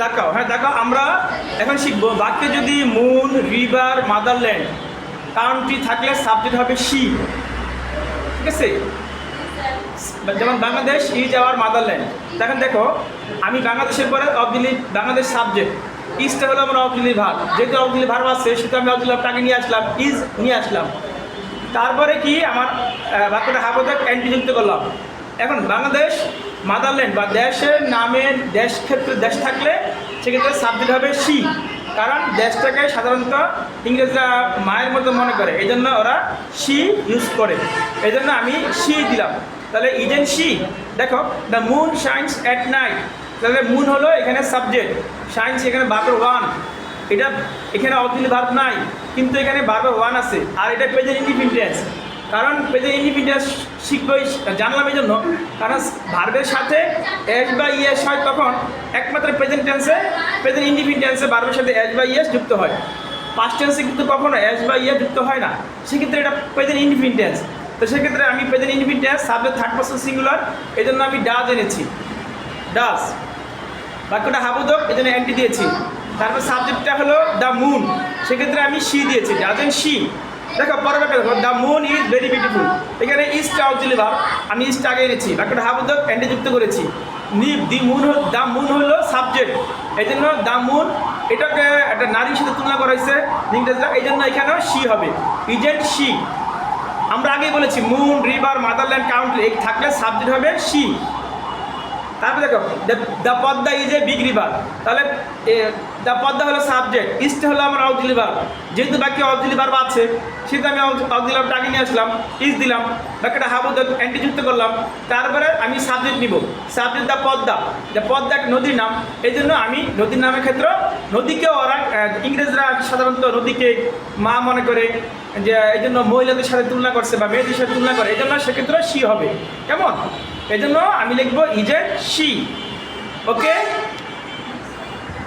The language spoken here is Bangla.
তাকাও, হ্যাঁ তাকাও। আমরা এখন শিখবো বাক্যে যদি মুন, রিভার, মাদারল্যান্ড, কান্ট্রি থাকলে সাবজেক্ট হবে শি। ঠিক আছে, যেমন বাংলাদেশ ইজ আওয়ার মাদারল্যান্ড। এখন দেখো আমি বাংলাদেশের পরে অবদিলি বাংলাদেশ সাবজেক্ট, ইজটা হলো আমার অবদিলি ভার্ব, যেহেতু অবদিলি ভার্ব আছে সেহেতু আমি অবদিলি ভার্বটাকে নিয়ে আসলাম, ইজ নিয়ে আসলাম। তারপরে কি আমার বাক্যটা হাবোধক অ্যান্টি যুক্ত করলাম। এখন বাংলাদেশ মাদারল্যান্ড বা দেশের নামে দেশ ক্ষেত্রে দেশ থাকলে সেক্ষেত্রে সাবজেক্ট হবে শি, কারণ দেশটাকে সাধারণত ইংরেজরা মায়ের মতো মনে করে, এই জন্য ওরা শি ইউজ করে, এই জন্য আমি শি দিলাম। তাহলে ইজ এন্ড শি, দেখো the moon shines at night, তাহলে মুন হলো এখানে সাবজেক্ট, শাইন্স এখানে ভার্বের ওয়ান, এটা এখানে অবদিলি ভার্ব নাই কিন্তু এখানে ভার্বের ওয়ান আছে, আর এটা প্রেজেন্ট ইনডিফিনিট, কারণ প্রেজেন্ট ইনডিফিনিট শিখবই জানলাম এই জন্য, কারণ ভার্বের সাথে এস বা ইএস হয় তখন একমাত্র প্রেজেন্ট টেন্সে, প্রেজেন্ট ইনডিফিনিট টেন্সে ভার্বের সাথে এস বা ইএস যুক্ত হয়, পাস্ট টেন্সে কিন্তু কখনো এস বা ইএস যুক্ত হয় না, সেক্ষেত্রে এটা প্রেজেন্ট ইনডিফিনিট টেন্স। তো সেক্ষেত্রে আমি present indefinite tense subject third person singular, এই জন্য আমি ডাজ এনেছি, ডাজ। বাক্যটা হাবোধক এই জন্য অ্যান্টি দিয়েছি। তারপর সাবজেক্টটা হলো দ্য মুন, সেক্ষেত্রে আমি শি দিয়েছি, ডাজ এন্ড শি। দেখো পরের বাক্য দেখো, the moon is very beautiful, এখানে ইজটা অবদিলি ভার্ব, আমি ইজটা আগে এনেছি, বাক্যটা হাবোধক অ্যান্টি যুক্ত করেছি। দ্য মুন হলো সাবজেক্ট, এই জন্য দ্য মুন এটাকে একটা নারীর সাথে তুলনা করা হয়েছে ইংরেজরা, এই জন্য এখানেও শি হবে, ইজ এন্ড শি। আমরা আগেই বলেছি মুন, রিভার, মাদারল্যান্ড, কাউন্ট্রি এই থাকলে সাবজেক্ট হবে শি। তারপরে দেখো the Padma is a big river, তাহলে দ্য পদ্মা হলো সাবজেক্ট, ইজটা হলো আমার অবদিলি ভার্ব, যেহেতু বাকি অবদিলি ভার্ব আছে সেহেতু আমি অবদিলি ভার্বটা আগে নিয়ে আসলাম, ইজ দিলাম, বাকিটা হাবোধক অ্যান্টি যুক্ত করলাম। তারপরে আমি সাবজেক্ট নিব, subject the Padma, the Padma একটা নদীর নাম, এই জন্য আমি নদীর নামের ক্ষেত্রে নদীকেও ওরা ইংরেজরা সাধারণত নদীকে মা মনে করে, যে এই জন্য মহিলাদের সাথে তুলনা করছে বা মেয়েদের সাথে তুলনা করে, এই জন্য সেক্ষেত্রে শি হবে, কেমন? এই জন্য আমি লিখবো ইজ এ শি। ওকে।